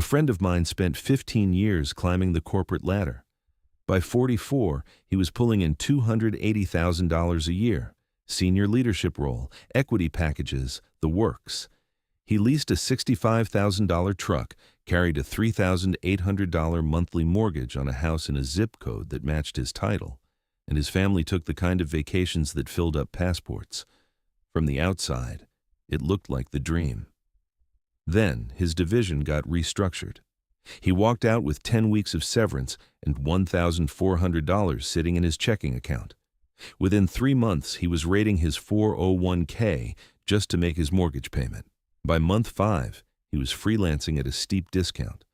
friend of mine spent 15 years climbing the corporate ladder. By 44, he was pulling in $280,000 a year, senior leadership role, equity packages, the works. He leased a $65,000 truck, carried a $3,800 monthly mortgage on a house in a zip code that matched his title, and his family took the kind of vacations that filled up passports. From the outside, it looked like the dream. Then his division got restructured. He walked out with 10 weeks of severance and $1,400 sitting in his checking account. Within 3 months, he was raiding his 401k just to make his mortgage payment. By month 5, he was freelancing at a steep discount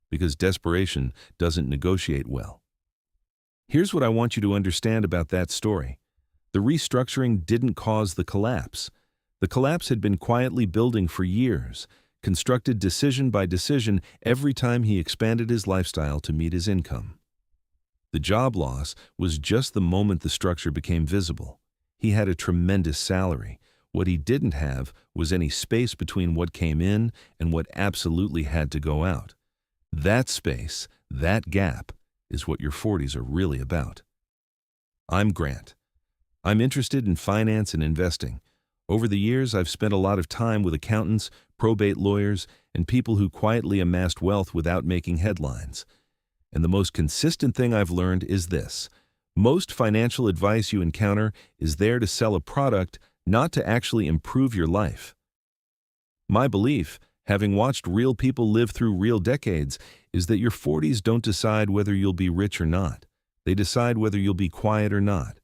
because desperation doesn't negotiate well. Here's what I want you to understand about that story. The restructuring didn't cause the collapse. The collapse had been quietly building for years, constructed decision by decision every time he expanded his lifestyle to meet his income. The job loss was just the moment the structure became visible. He had a tremendous salary. What he didn't have was any space between what came in and what absolutely had to go out. That space, that gap, is what your 40s are really about. I'm Grant. I'm interested in finance and investing. Over the years, I've spent a lot of time with accountants, probate lawyers, and people who quietly amassed wealth without making headlines. And the most consistent thing I've learned is this: most financial advice you encounter is there to sell a product, not to actually improve your life. My belief, having watched real people live through real decades, is that your 40s don't decide whether you'll be rich or not. They decide whether you'll be quiet or not.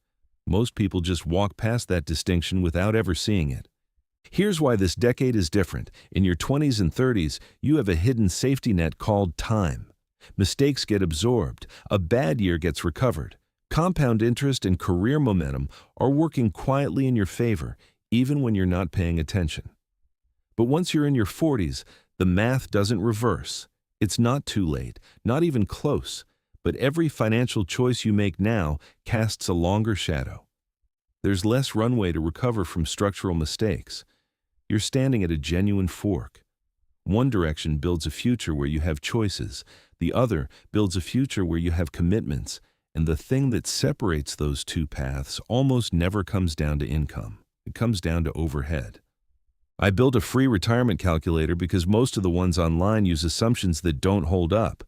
Most people just walk past that distinction without ever seeing it. Here's why this decade is different. In your 20s and 30s, you have a hidden safety net called time. Mistakes get absorbed. A bad year gets recovered. Compound interest and career momentum are working quietly in your favor, even when you're not paying attention. But once you're in your 40s, the math doesn't reverse. It's not too late, not even close, but every financial choice you make now casts a longer shadow. There's less runway to recover from structural mistakes. You're standing at a genuine fork. One direction builds a future where you have choices. The other builds a future where you have commitments. And the thing that separates those two paths almost never comes down to income. It comes down to overhead. I built a free retirement calculator because most of the ones online use assumptions that don't hold up.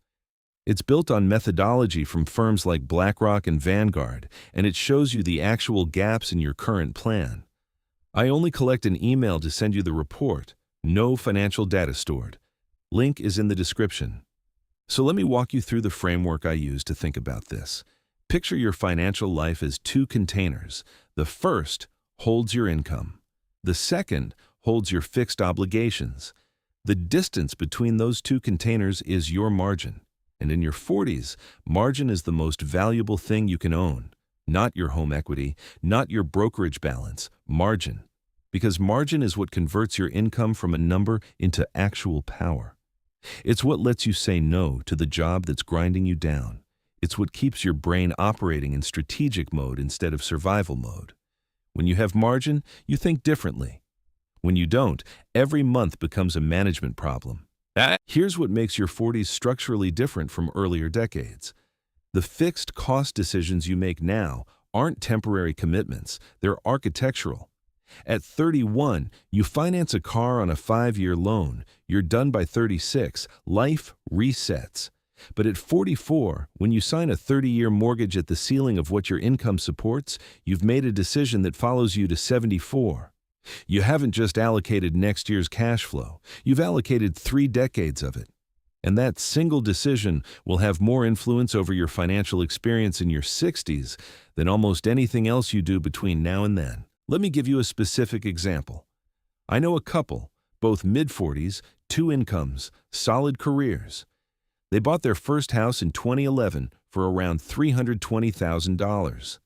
It's built on methodology from firms like BlackRock and Vanguard, and it shows you the actual gaps in your current plan. I only collect an email to send you the report. No financial data stored. Link is in the description. So let me walk you through the framework I use to think about this. Picture your financial life as 2 containers. The first holds your income. The second holds your fixed obligations. The distance between those 2 containers is your margin. And in your 40s, margin is the most valuable thing you can own. Not your home equity, not your brokerage balance, margin. Because margin is what converts your income from a number into actual power. It's what lets you say no to the job that's grinding you down. It's what keeps your brain operating in strategic mode instead of survival mode. When you have margin, you think differently. When you don't, every month becomes a management problem. Here's what makes your 40s structurally different from earlier decades. The fixed cost decisions you make now aren't temporary commitments, they're architectural. At 31, you finance a car on a 5-year loan. You're done by 36. Life resets. But at 44, when you sign a 30-year mortgage at the ceiling of what your income supports, you've made a decision that follows you to 74. You haven't just allocated next year's cash flow. You've allocated 3 decades of it. And that single decision will have more influence over your financial experience in your 60s than almost anything else you do between now and then. Let me give you a specific example. I know a couple, both mid-40s, 2 incomes, solid careers. They bought their first house in 2011 for around $320,000.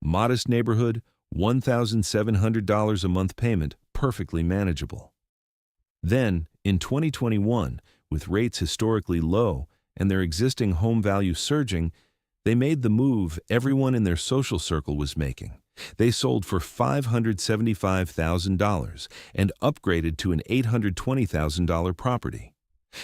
Modest neighborhood, $1,700 a month payment, perfectly manageable. Then, in 2021, with rates historically low and their existing home value surging, they made the move everyone in their social circle was making. They sold for $575,000 and upgraded to an $820,000 property.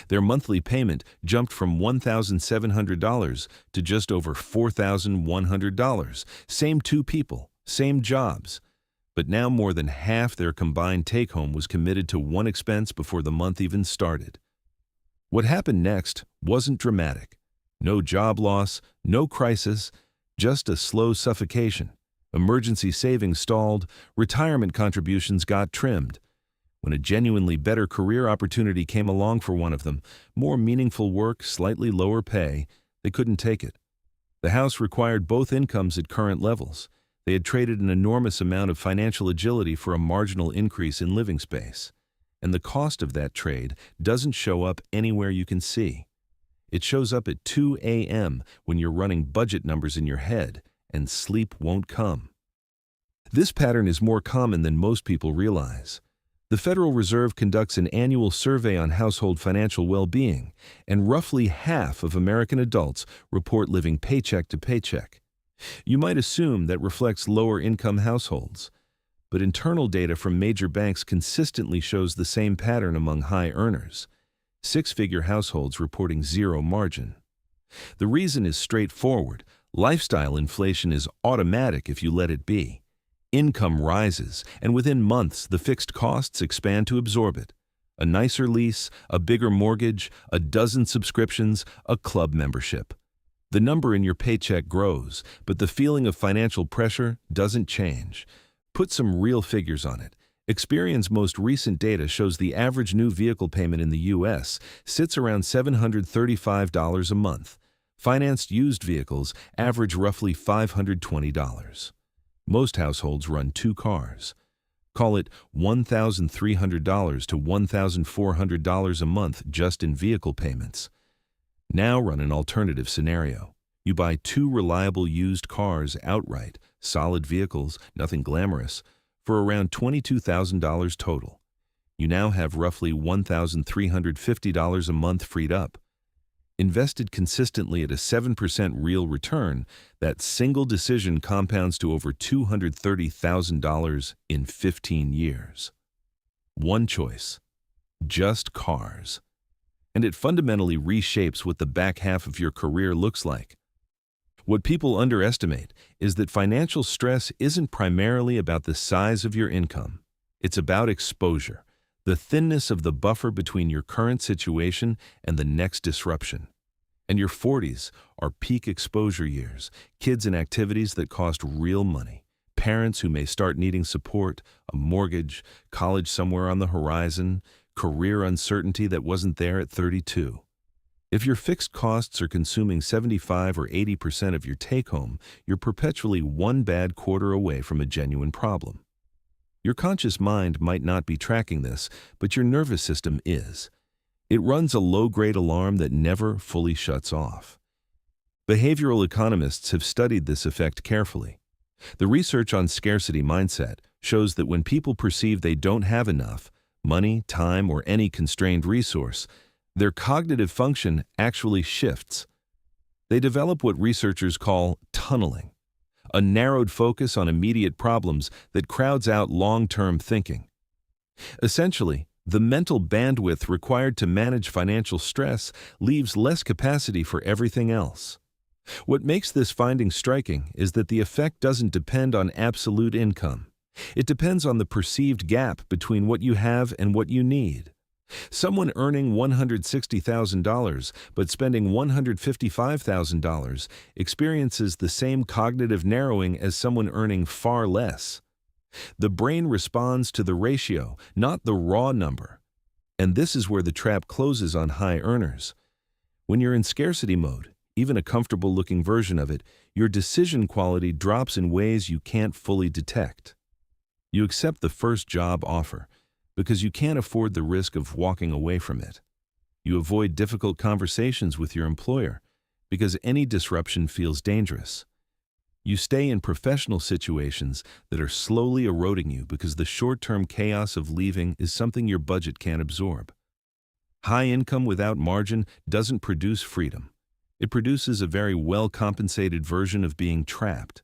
Their monthly payment jumped from $1,700 to just over $4,100. Same two people, same jobs. But now more than half their combined take-home was committed to one expense before the month even started. What happened next wasn't dramatic. No job loss, no crisis, just a slow suffocation. Emergency savings stalled, retirement contributions got trimmed. When a genuinely better career opportunity came along for one of them, more meaningful work, slightly lower pay, they couldn't take it. The house required both incomes at current levels. They had traded an enormous amount of financial agility for a marginal increase in living space. And the cost of that trade doesn't show up anywhere you can see. It shows up at 2 a.m. when you're running budget numbers in your head and sleep won't come. This pattern is more common than most people realize. The Federal Reserve conducts an annual survey on household financial well-being, and roughly half of American adults report living paycheck to paycheck. You might assume that reflects lower-income households, but internal data from major banks consistently shows the same pattern among high earners. Six-figure households reporting zero margin. The reason is straightforward. Lifestyle inflation is automatic if you let it be. Income rises, and within months, the fixed costs expand to absorb it. A nicer lease, a bigger mortgage, a dozen subscriptions, a club membership. The number in your paycheck grows, but the feeling of financial pressure doesn't change. Put some real figures on it. Experian's most recent data shows the average new vehicle payment in the U.S. sits around $735 a month. Financed used vehicles average roughly $520. Most households run two cars. Call it $1,300 to $1,400 a month just in vehicle payments. Now run an alternative scenario. You buy two reliable used cars outright, solid vehicles, nothing glamorous, for around $22,000 total. You now have roughly $1,350 a month freed up. Invested consistently at a 7% real return, that single decision compounds to over $230,000 in 15 years. One choice, just cars. And it fundamentally reshapes what the back half of your career looks like. What people underestimate is that financial stress isn't primarily about the size of your income. It's about exposure, the thinness of the buffer between your current situation and the next disruption. And your 40s are peak exposure years, kids in activities that cost real money, parents who may start needing support, a mortgage, college somewhere on the horizon, career uncertainty that wasn't there at 32. If your fixed costs are consuming 75 or 80% of your take-home, you're perpetually one bad quarter away from a genuine problem. Your conscious mind might not be tracking this, but your nervous system is. It runs a low-grade alarm that never fully shuts off. Behavioral economists have studied this effect carefully. The research on scarcity mindset shows that when people perceive they don't have enough, money, time, or any constrained resource, their cognitive function actually shifts. They develop what researchers call tunneling, a narrowed focus on immediate problems that crowds out long-term thinking. Essentially, the mental bandwidth required to manage financial stress leaves less capacity for everything else. What makes this finding striking is that the effect doesn't depend on absolute income. It depends on the perceived gap between what you have and what you need. Someone earning $160,000 but spending $155,000 experiences the same cognitive narrowing as someone earning far less. The brain responds to the ratio, not the raw number. And this is where the trap closes on high earners. When you're in scarcity mode, even a comfortable-looking version of it, your decision quality drops in ways you can't fully detect. You accept the first job offer because you can't afford the risk of walking away from it. You avoid difficult conversations with your employer because any disruption feels dangerous. You stay in professional situations that are slowly eroding you because the short-term chaos of leaving is something your budget can't absorb. High income without margin doesn't produce freedom. It produces a very well-compensated version of being trapped.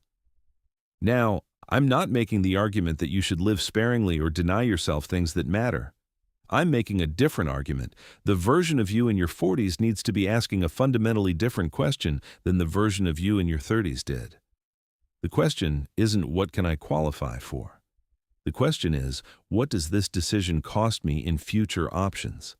Now, I'm not making the argument that you should live sparingly or deny yourself things that matter. I'm making a different argument. The version of you in your 40s needs to be asking a fundamentally different question than the version of you in your 30s did. The question isn't what can I qualify for? The question is, what does this decision cost me in future options?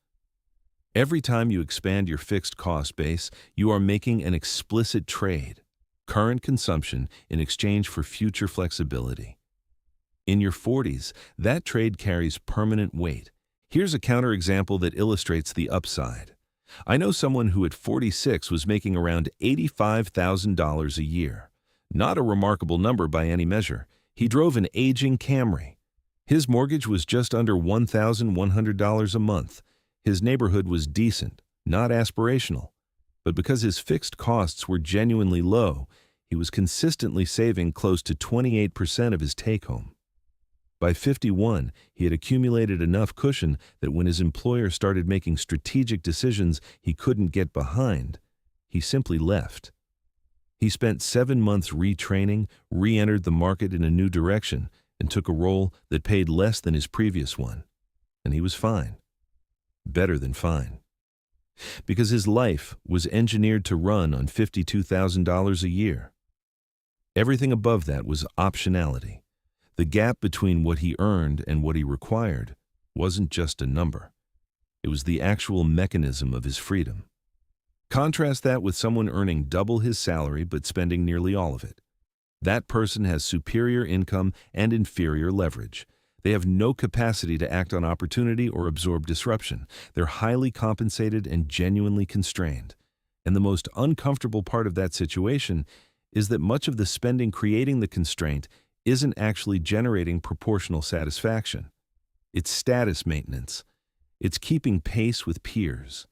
Every time you expand your fixed cost base, you are making an explicit trade, current consumption in exchange for future flexibility. In your 40s, that trade carries permanent weight. Here's a counterexample that illustrates the upside. I know someone who at 46 was making around $85,000 a year. Not a remarkable number by any measure. He drove an aging Camry. His mortgage was just under $1,100 a month. His neighborhood was decent, not aspirational. But because his fixed costs were genuinely low, he was consistently saving close to 28% of his take-home. By 51, he had accumulated enough cushion that when his employer started making strategic decisions he couldn't get behind, he simply left. He spent 7 months retraining, re-entered the market in a new direction, and took a role that paid less than his previous one. And he was fine. Better than fine. Because his life was engineered to run on $52,000 a year. Everything above that was optionality. The gap between what he earned and what he required wasn't just a number. It was the actual mechanism of his freedom. Contrast that with someone earning double his salary but spending nearly all of it. That person has superior income and inferior leverage. They have no capacity to act on opportunity or absorb disruption. They're highly compensated and genuinely constrained. And the most uncomfortable part of that situation is that much of the spending creating the constraint isn't actually generating proportional satisfaction. It's status maintenance. It's keeping pace with peers.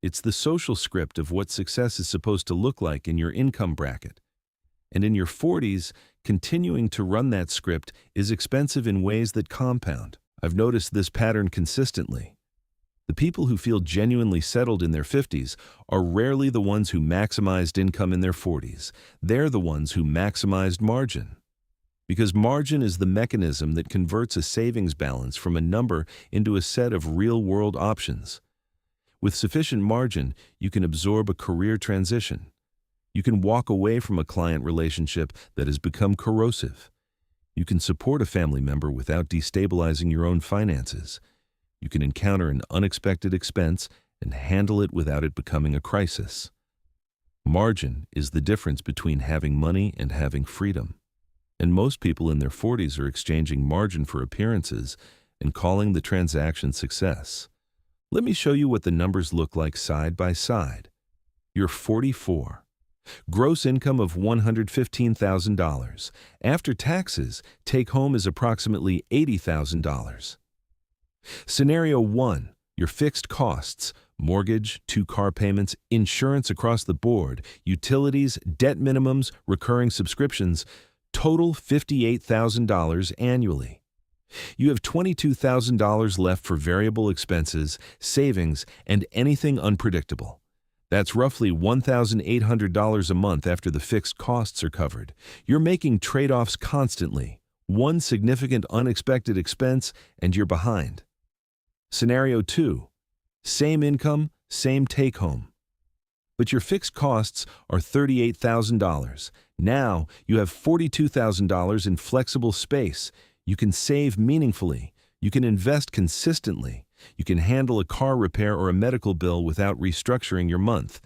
It's the social script of what success is supposed to look like in your income bracket. And in your 40s, continuing to run that script is expensive in ways that compound. I've noticed this pattern consistently. The people who feel genuinely settled in their 50s are rarely the ones who maximized income in their 40s. They're the ones who maximized margin. Because margin is the mechanism that converts a savings balance from a number into a set of real-world options. With sufficient margin, you can absorb a career transition. You can walk away from a client relationship that has become corrosive. You can support a family member without destabilizing your own finances. You can encounter an unexpected expense and handle it without it becoming a crisis. Margin is the difference between having money and having freedom. And most people in their 40s are exchanging margin for appearances and calling the transaction success. Let me show you what the numbers look like side by side. You're 44. Gross income of $115,000. After taxes, take home is approximately $80,000. Scenario 1. Your fixed costs, mortgage, 2 car payments, insurance across the board, utilities, debt minimums, recurring subscriptions, total $58,000 annually. You have $22,000 left for variable expenses, savings, and anything unpredictable. That's roughly $1,800 a month after the fixed costs are covered. You're making trade-offs constantly. One significant unexpected expense, and you're behind. Scenario 2. Same income, same take-home. But your fixed costs are $38,000. Now you have $42,000 in flexible space. You can save meaningfully. You can invest consistently. You can handle a car repair or a medical bill without restructuring your month.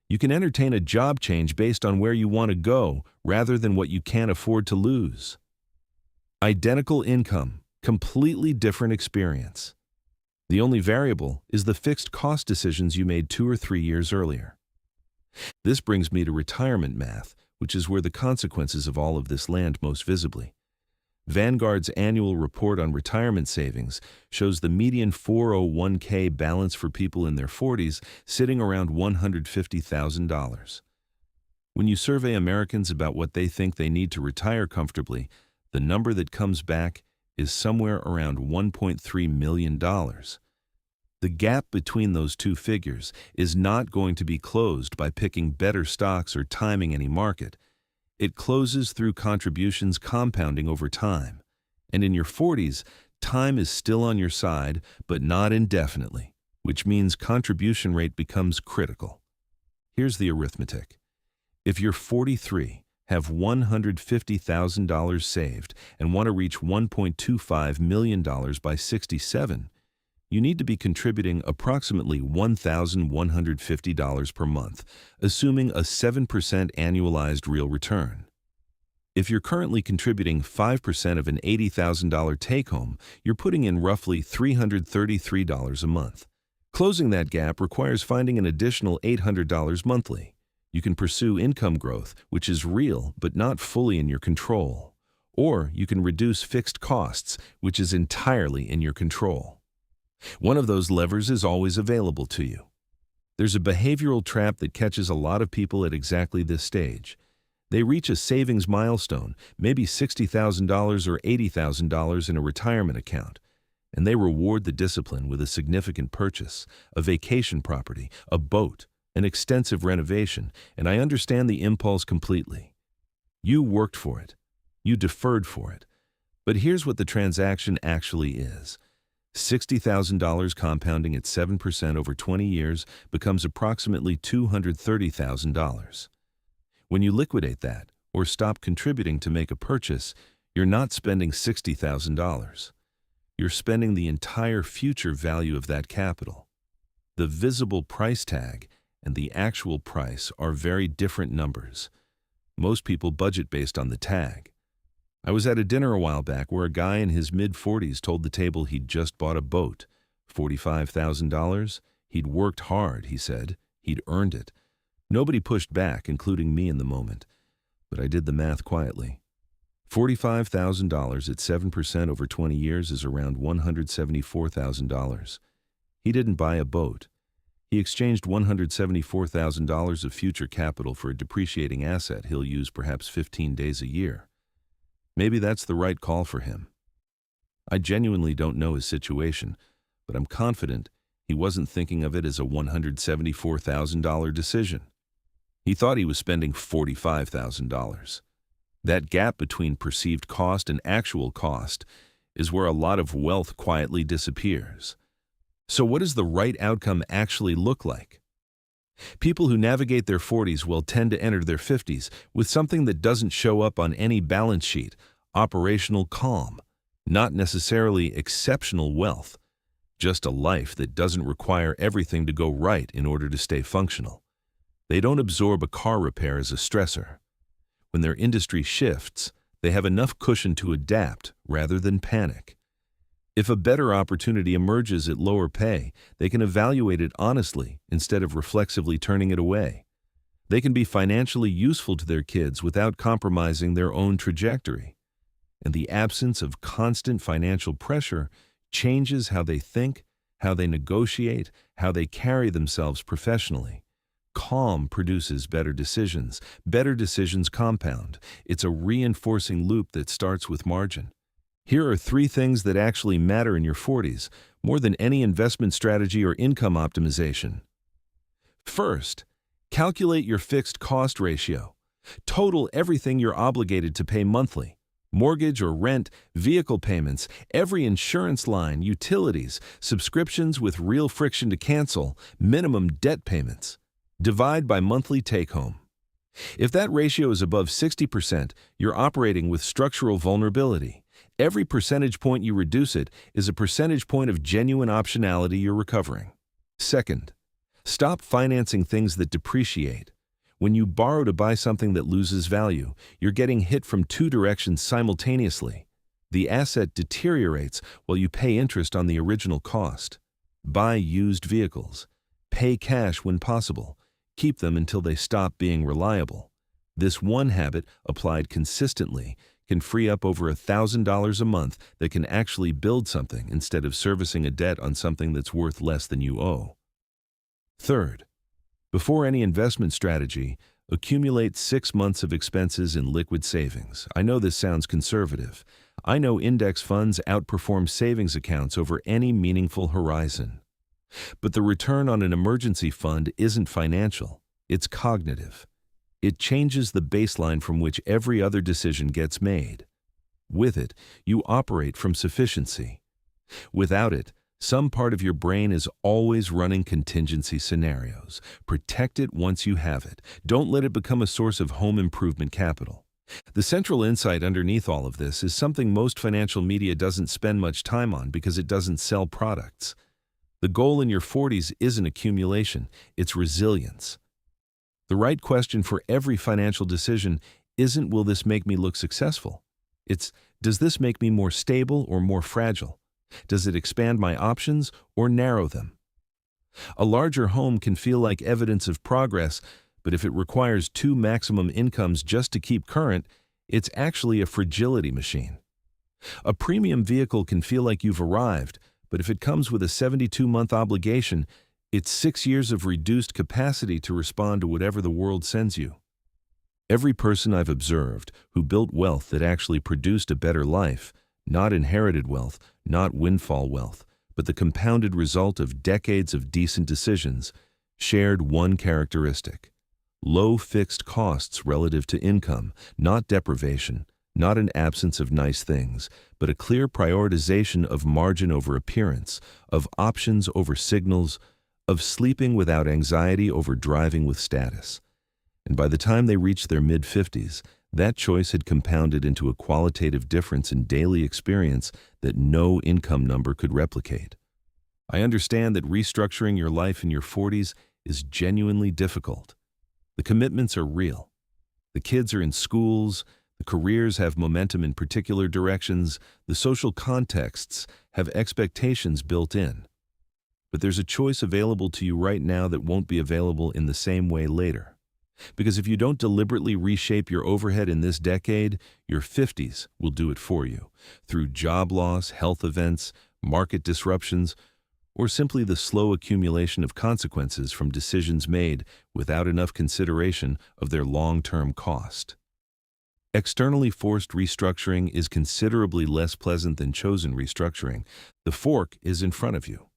You can entertain a job change based on where you want to go rather than what you can't afford to lose. Identical income, completely different experience. The only variable is the fixed cost decisions you made 2 or 3 years earlier. This brings me to retirement math, which is where the consequences of all of this land most visibly. Vanguard's annual report on retirement savings shows the median 401k balance for people in their 40s sitting around $150,000. When you survey Americans about what they think they need to retire comfortably, the number that comes back is somewhere around $1.3 million. The gap between those two figures is not going to be closed by picking better stocks or timing any market. It closes through contributions compounding over time. And in your 40s, Time is still on your side, but not indefinitely, which means contribution rate becomes critical. Here's the arithmetic. If you're 43, have $150,000 saved, and want to reach $1.25 million by 67, you need to be contributing approximately $1,150 per month, assuming a 7% annualized real return. If you're currently contributing 5% of an $80,000 take-home, you're putting in roughly $333 a month. Closing that gap requires finding an additional $800 monthly. You can pursue income growth, which is real but not fully in your control. Or you can reduce fixed costs, which is entirely in your control. One of those levers is always available to you. There's a behavioral trap that catches a lot of people at exactly this stage. They reach a savings milestone, maybe $60,000 or $80,000 in a retirement account, and they reward the discipline with a significant purchase, a vacation property, a boat, an extensive renovation, and I understand the impulse completely. You worked for it. You deferred for it. But here's what the transaction actually is. $60,000 compounding at 7% over 20 years becomes approximately $230,000. When you liquidate that, or stop contributing to make a purchase, you're not spending $60,000. You're spending the entire future value of that capital. The visible price tag and the actual price are very different numbers. Most people budget based on the tag. I was at a dinner a while back where a guy in his mid-40s told the table he'd just bought a boat. $45,000? He'd worked hard, he said. He'd earned it. Nobody pushed back, including me in the moment. But I did the math quietly. $45,000 at 7% over 20 years is around $174,000. He didn't buy a boat. He exchanged $174,000 of future capital for a depreciating asset he'll use perhaps 15 days a year. Maybe that's the right call for him. I genuinely don't know his situation, but I'm confident he wasn't thinking of it as a $174,000 decision. He thought he was spending $45,000. That gap between perceived cost and actual cost is where a lot of wealth quietly disappears. So what does the right outcome actually look like? People who navigate their 40s will tend to enter their 50s with something that doesn't show up on any balance sheet: operational calm, not necessarily exceptional wealth, just a life that doesn't require everything to go right in order to stay functional. They don't absorb a car repair as a stressor. When their industry shifts, they have enough cushion to adapt rather than panic. If a better opportunity emerges at lower pay, they can evaluate it honestly instead of reflexively turning it away. They can be financially useful to their kids without compromising their own trajectory. And the absence of constant financial pressure changes how they think, how they negotiate, how they carry themselves professionally. Calm produces better decisions. Better decisions compound. It's a reinforcing loop that starts with margin. Here are 3 things that actually matter in your 40s, more than any investment strategy or income optimization. First, calculate your fixed cost ratio. Total everything you're obligated to pay monthly: mortgage or rent, vehicle payments, every insurance line, utilities, subscriptions with real friction to cancel, minimum debt payments. Divide by monthly take-home. If that ratio is above 60%, you're operating with structural vulnerability. Every percentage point you reduce it is a percentage point of genuine optionality you're recovering. Second, stop financing things that depreciate. When you borrow to buy something that loses value, you're getting hit from 2 directions simultaneously. The asset deteriorates while you pay interest on the original cost. Buy used vehicles. Pay cash when possible. Keep them until they stop being reliable. This one habit, applied consistently, can free up over $1,000 a month that can actually build something instead of servicing a debt on something that's worth less than you owe. Third, before any investment strategy, accumulate 6 months of expenses in liquid savings. I know this sounds conservative. I know index funds outperform savings accounts over any meaningful horizon. But the return on an emergency fund isn't financial, it's cognitive. It changes the baseline from which every other decision gets made. With it, you operate from sufficiency. Without it, some part of your brain is always running contingency scenarios. Protect it once you have it. Don't let it become a source of home improvement capital. The central insight underneath all of this is something most financial media doesn't spend much time on because it doesn't sell products. The goal in your 40s isn't accumulation, it's resilience. The right question for every financial decision isn't, will this make me look successful? It's, does this make me more stable or more fragile? Does it expand my options or narrow them? A larger home can feel like evidence of progress, but if it requires 2 maximum incomes just to keep current, it's actually a fragility machine. A premium vehicle can feel like you've arrived, but if it comes with a 72-month obligation, it's 6 years of reduced capacity to respond to whatever the world sends you. Every person I've observed who built wealth that actually produced a better life, not inherited wealth, not windfall wealth, but the compounded result of decades of decent decisions, shared one characteristic: low fixed costs relative to income, not deprivation, not an absence of nice things, but a clear prioritization of margin over appearance, of options over signals, of sleeping without anxiety over driving with status. And by the time they reached their mid-50s, that choice had compounded into a qualitative difference in daily experience that no income number could replicate. I understand that restructuring your life in your 40s is genuinely difficult. The commitments are real. The kids are in schools, the careers have momentum in particular directions, the social contexts have expectations built in. But there's a choice available to you right now that won't be available in the same way later. Because if you don't deliberately reshape your overhead in this decade, your 50s will do it for you, through job loss, health events, market disruptions, or simply the slow accumulation of consequences from decisions made without enough consideration of their long-term cost. Externally forced restructuring is considerably less pleasant than chosen restructuring. The fork is in front of you.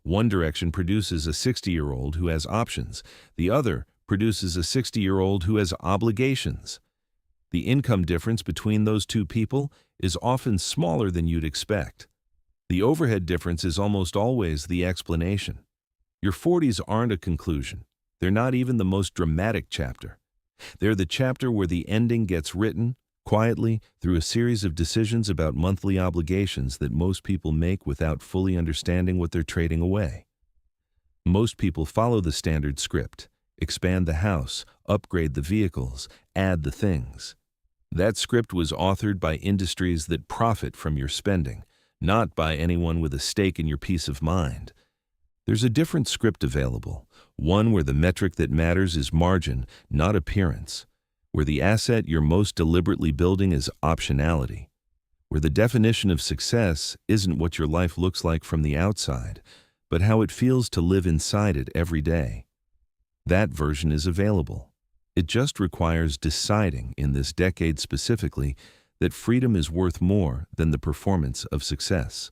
One direction produces a 60-year-old who has options. The other produces a 60-year-old who has obligations. The income difference between those two people is often smaller than you'd expect. The overhead difference is almost always the explanation. Your 40s aren't a conclusion. They're not even the most dramatic chapter. They're the chapter where the ending gets written, quietly, through a series of decisions about monthly obligations that most people make without fully understanding what they're trading away. Most people follow the standard script: expand the house, upgrade the vehicles, add the things. That script was authored by industries that profit from your spending, not by anyone with a stake in your peace of mind. There's a different script available, one where the metric that matters is margin, not appearance, where the asset you're most deliberately building is optionality, where the definition of success isn't what your life looks like from the outside, but how it feels to live inside it every day. That version is available. It just requires deciding, in this decade specifically, that freedom is worth more than the performance of success.